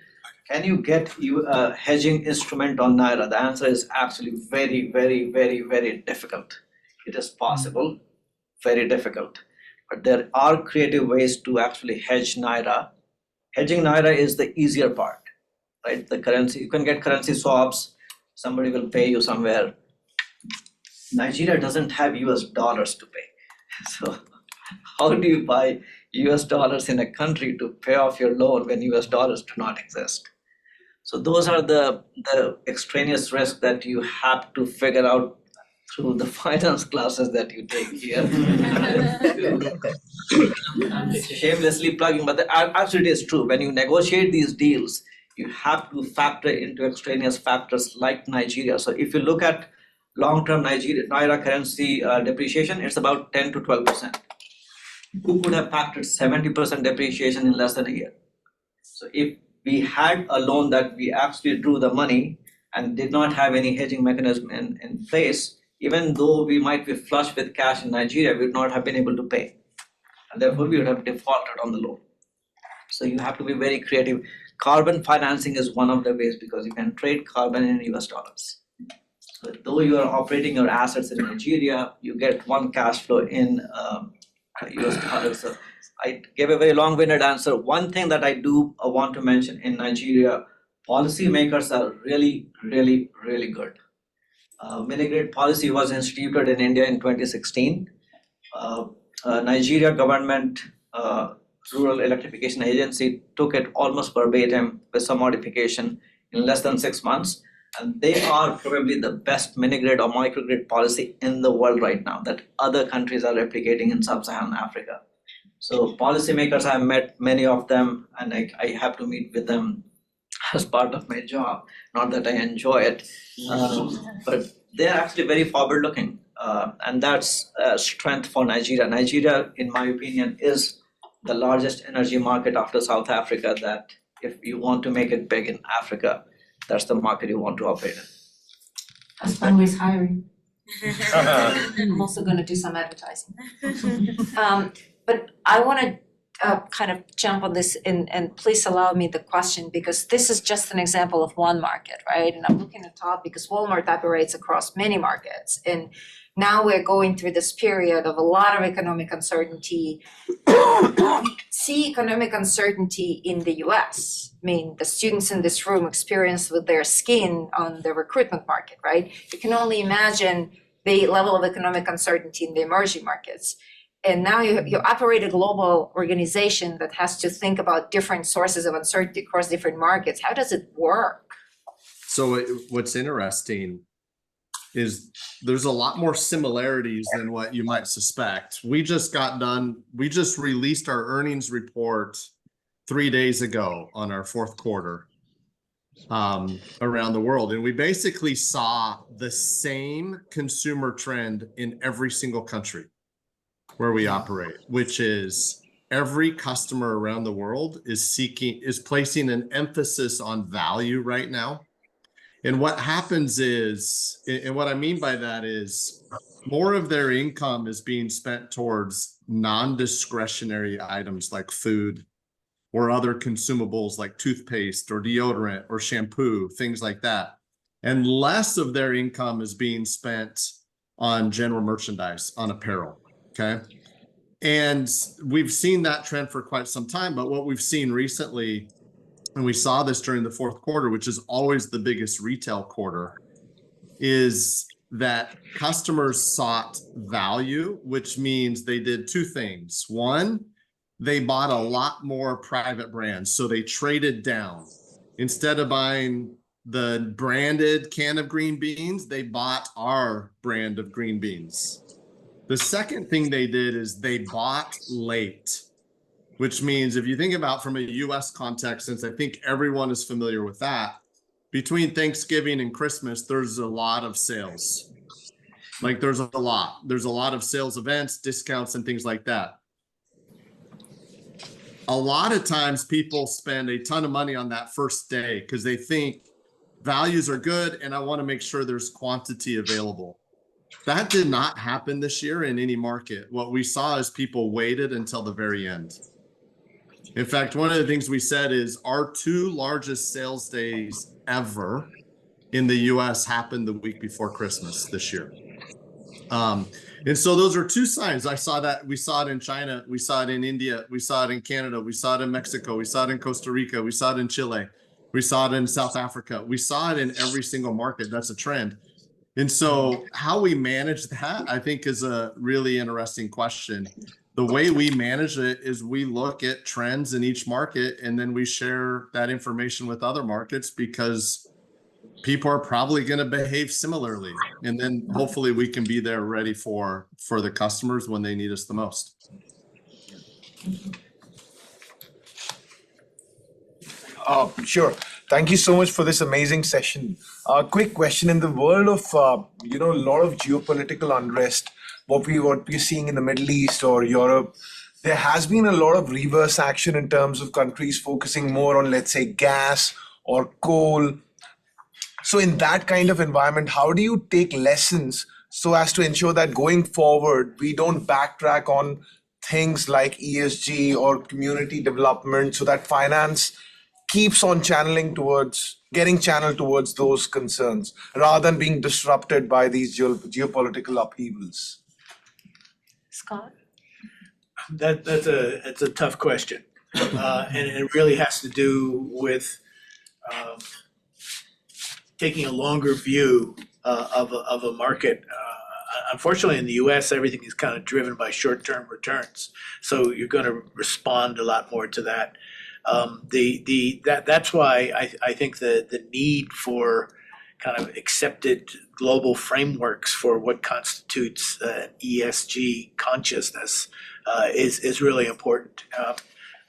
Can you get a hedging instrument on Naira? The answer is actually very, very, very, very difficult. It is possible, very difficult. But there are creative ways to actually hedge Naira. Hedging Naira is the easier part, right? The currency, you can get currency swaps, somebody will pay you somewhere. Nigeria doesn't have US dollars to pay. So how do you buy US dollars in a country to pay off your loan when US dollars do not exist? So those are the extraneous risks that you have to figure out through the finance classes that you take here. I'm shamelessly plugging, but actually it is true. When you negotiate these deals, you have to factor into extraneous factors like Nigeria. So if you look at long-term Naira currency depreciation, it's about 10 to 12%. Who could have factored 70% depreciation in less than a year? So if we had a loan that we actually drew the money and did not have any hedging mechanism in place, even though we might be flush with cash in Nigeria, we would not have been able to pay. And therefore we would have defaulted on the loan. So you have to be very creative. Carbon financing is one of the ways because you can trade carbon in US dollars. So though you are operating your assets in Nigeria, you get one cash flow in US dollars. So I gave a very long-winded answer. One thing that I do want to mention in Nigeria, policymakers are really, really, really good. Mini-grid policy was instituted in India in 2016. Nigeria government Rural Electrification Agency took it almost verbatim with some modification in less than 6 months. And they are probably the best mini-grid or microgrid policy in the world right now that other countries are replicating in sub-Saharan Africa. So policymakers, I've met many of them and I have to meet with them as part of my job. Not that I enjoy it, but they're actually very forward-looking. And that's a strength for Nigeria. Nigeria, in my opinion, is the largest energy market after South Africa, that if you want to make it big in Africa, that's the market you want to operate in. That's always hiring. I'm also gonna do some advertising. But I wanna kind of jump on this and please allow me the question, because this is just an example of one market, right? And I'm looking at top because Walmart operates across many markets. And now we're going through this period of a lot of economic uncertainty. We see economic uncertainty in the US. I mean, the students in this room experience with their skin on the recruitment market, right? You can only imagine the level of economic uncertainty in the emerging markets. And now you operate a global organization that has to think about different sources of uncertainty across different markets. How does it work? So what's interesting is there's a lot more similarities than what you might suspect. We just released our earnings report 3 days ago on our fourth quarter around the world. And we basically saw the same consumer trend in every single country where we operate, which is every customer around the world is placing an emphasis on value right now. And what happens is, and what I mean by that is, more of their income is being spent towards non-discretionary items like food or other consumables like toothpaste or deodorant or shampoo, things like that. And less of their income is being spent on general merchandise, on apparel, okay? And we've seen that trend for quite some time, but what we've seen recently, and we saw this during the fourth quarter, which is always the biggest retail quarter, is that customers sought value, which means they did two things. One, they bought a lot more private brands. So they traded down. Instead of buying the branded can of green beans, they bought our brand of green beans. The second thing they did is they bought late, which means if you think about from a US context, since I think everyone is familiar with that, between Thanksgiving and Christmas, there's a lot of sales. Like there's a lot of sales events, discounts, and things like that. A lot of times people spend a ton of money on that first day because they think values are good and I want to make sure there's quantity available. That did not happen this year in any market. What we saw is people waited until the very end. In fact, one of the things we said is our 2 largest sales days ever in the US happened the week before Christmas this year. And so those are 2 signs. I saw that. We saw it in China. We saw it in India. We saw it in Canada. We saw it in Mexico. We saw it in Costa Rica. We saw it in Chile. We saw it in South Africa. We saw it in every single market. That's a trend. And so how we manage that, I think, is a really interesting question. The way we manage it is we look at trends in each market and then we share that information with other markets because people are probably going to behave similarly. And then hopefully we can be there ready for the customers when they need us the most. Sure. Thank you so much for this amazing session. Quick question: in the world of a lot of geopolitical unrest, what we're seeing in the Middle East or Europe, there has been a lot of reverse action in terms of countries focusing more on, let's say, gas or coal. So in that kind of environment, how do you take lessons so as to ensure that going forward, we don't backtrack on things like ESG or community development so that finance keeps on getting channeled towards those concerns rather than being disrupted by these geopolitical upheavals? Scott? It's a tough question. And it really has to do with taking a longer view of a market. Unfortunately, in the US, everything is kind of driven by short-term returns. So you're going to respond a lot more to that. That's why I think the need for kind of accepted global frameworks for what constitutes ESG consciousness is really important.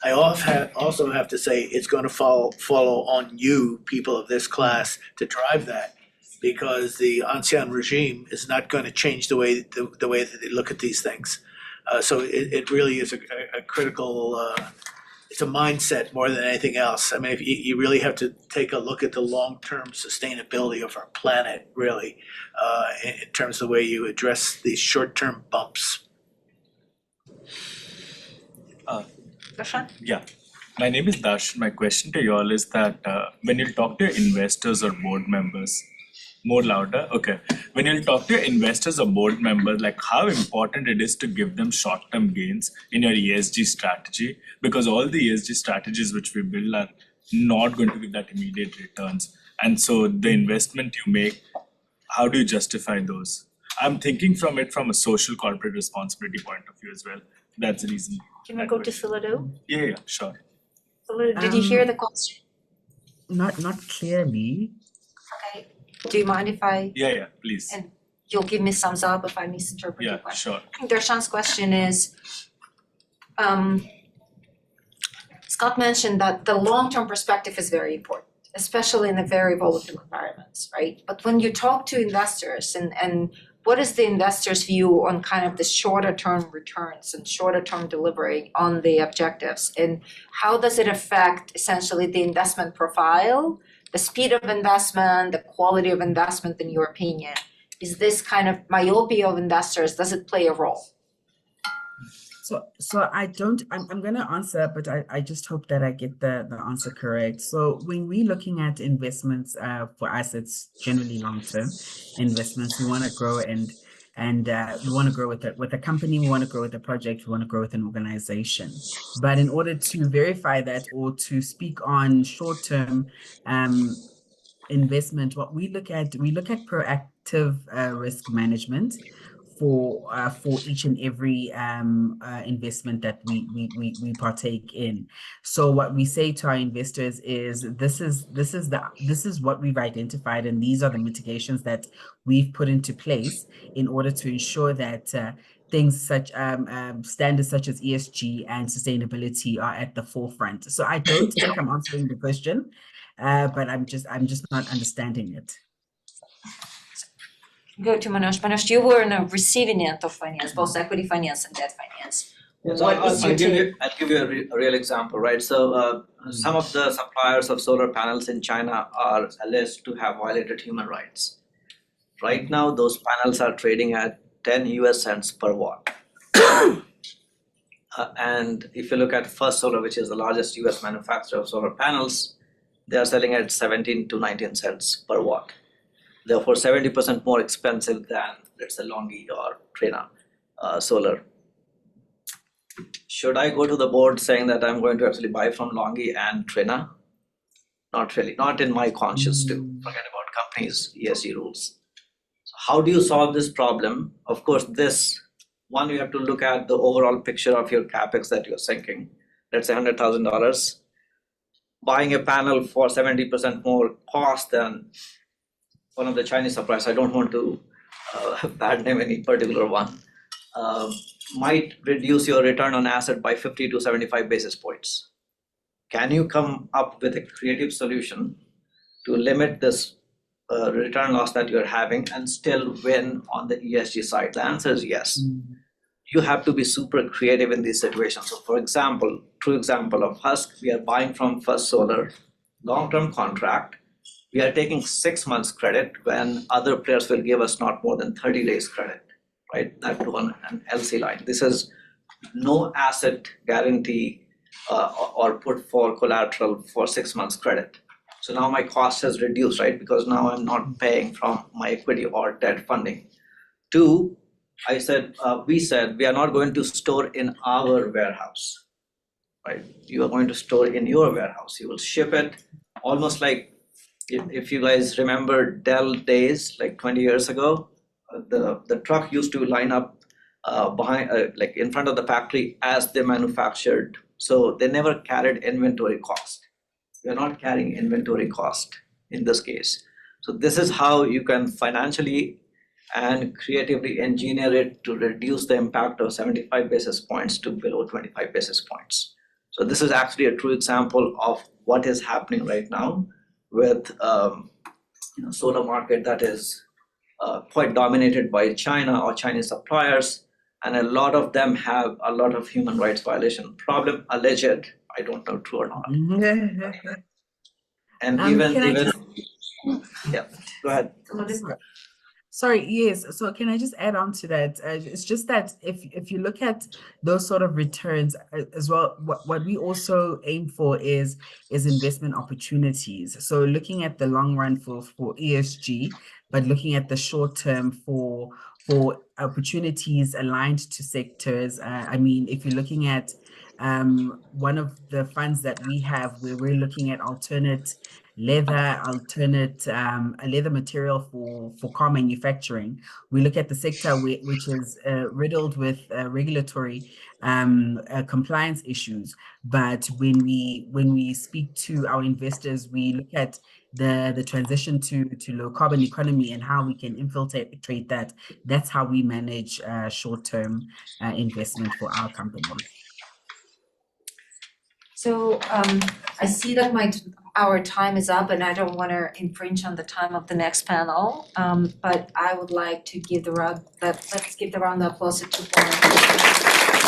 I also have to say it's going to follow on you, people of this class, to drive that, because the ancien regime is not going to change the way that they look at these things. So it really is a critical. It's a mindset more than anything else. I mean, if you really have to take a look at the long-term sustainability of our planet, really, in terms of the way you address these short-term bumps. Darshan? Yeah, my name is Darshan. My question to you all is that when you talk to investors or board members, more louder, okay. When you talk to investors or board members, like how important it is to give them short-term gains in your ESG strategy, because all the ESG strategies which we build are not going to give that immediate returns. And so the investment you make, how do you justify those? I'm thinking from a social corporate responsibility point of view as well. That's the reason. Can we go to Philado? Yeah, sure. Philado, did you hear the question? Not clearly. Okay. Do you mind if I, Yeah, please. and you'll give me thumbs up if I misinterpret your Yeah, question? sure. I think Darshan's question is, Scott mentioned that the long-term perspective is very important, especially in the very volatile environments, right? But when you talk to investors and what is the investor's view on kind of the shorter term returns and shorter term delivery on the objectives? And how does it affect essentially the investment profile, the speed of investment, the quality of investment in your opinion? Is this kind of myopia of investors, does it play a role? So I'm gonna answer, but I just hope that I get the answer correct. So when we're looking at investments, for us, it's generally long-term investments. We want to grow and we want to grow with a company, we want to grow with a project, we want to grow with an organization. But in order to verify that or to speak on short-term investment, what we look at proactive risk management for each and every investment that we partake in. So what we say to our investors is this is what we've identified, and these are the mitigations that we've put into place in order to ensure that things such standards such as ESG and sustainability are at the forefront. So I don't think I'm answering the question, but I'm just not understanding it. Go to Manoj. Manoj, you were in a receiving end of finance, both equity finance and debt finance. So I'll give you a real example, right? So some of the suppliers of solar panels in China are alleged to have violated human rights. Right now, those panels are trading at 10 US cents per watt. And if you look at First Solar, which is the largest US manufacturer of solar panels, they are selling at 17 to 19 cents per watt. Therefore, 70% more expensive than, let's say, LONGi or Trina Solar. Should I go to the board saying that I'm going to actually buy from LONGi and Trina? Not really, not in my conscience to forget about companies' ESG rules. So how do you solve this problem? Of course, one, you have to look at the overall picture of your CapEx that you're sinking. Let's say $100,000. Buying a panel for 70% more cost than one of the Chinese suppliers, I don't want to bad name any particular one, might reduce your return on asset by 50 to 75 basis points. Can you come up with a creative solution to limit this return loss that you're having and still win on the ESG side? The answer is yes. You have to be super creative in these situations. So for example, true example of Husk, we are buying from First Solar, long-term contract. We are taking 6 months credit when other players will give us not more than 30 days credit, right? That to an LC line. This is no asset guarantee or put for collateral for 6 months credit. So now my cost has reduced, right? Because now I'm not paying from my equity or debt funding. Two, we said we are not going to store in our warehouse, right? You are going to store in your warehouse. You will ship it almost like if you guys remember Dell days, like 20 years ago, the truck used to line up behind, like in front of the factory as they manufactured. So they never carried inventory cost. We are not carrying inventory cost in this case. So this is how you can financially and creatively engineer it to reduce the impact of 75 basis points to below 25 basis points. So this is actually a true example of what is happening right now with solar market that is quite dominated by China or Chinese suppliers, and a lot of them have a lot of human rights violation problem alleged. I don't know true or not. And yeah, go ahead. Sorry, yes. So can I just add on to that? It's just that if you look at those sort of returns as well, what we also aim for is investment opportunities. So looking at the long run for ESG, but looking at the short term for opportunities aligned to sectors. I mean, if you're looking at one of the funds that we have where we're looking at alternate leather material for car manufacturing. We look at the sector which is riddled with regulatory compliance issues. But when we speak to our investors, we look at the transition to low carbon economy and how we can infiltrate that. That's how we manage short-term investment for our company. So I see that our time is up and I don't want to infringe on the time of the next panel. But I would like to give let's give the round of applause to Warren.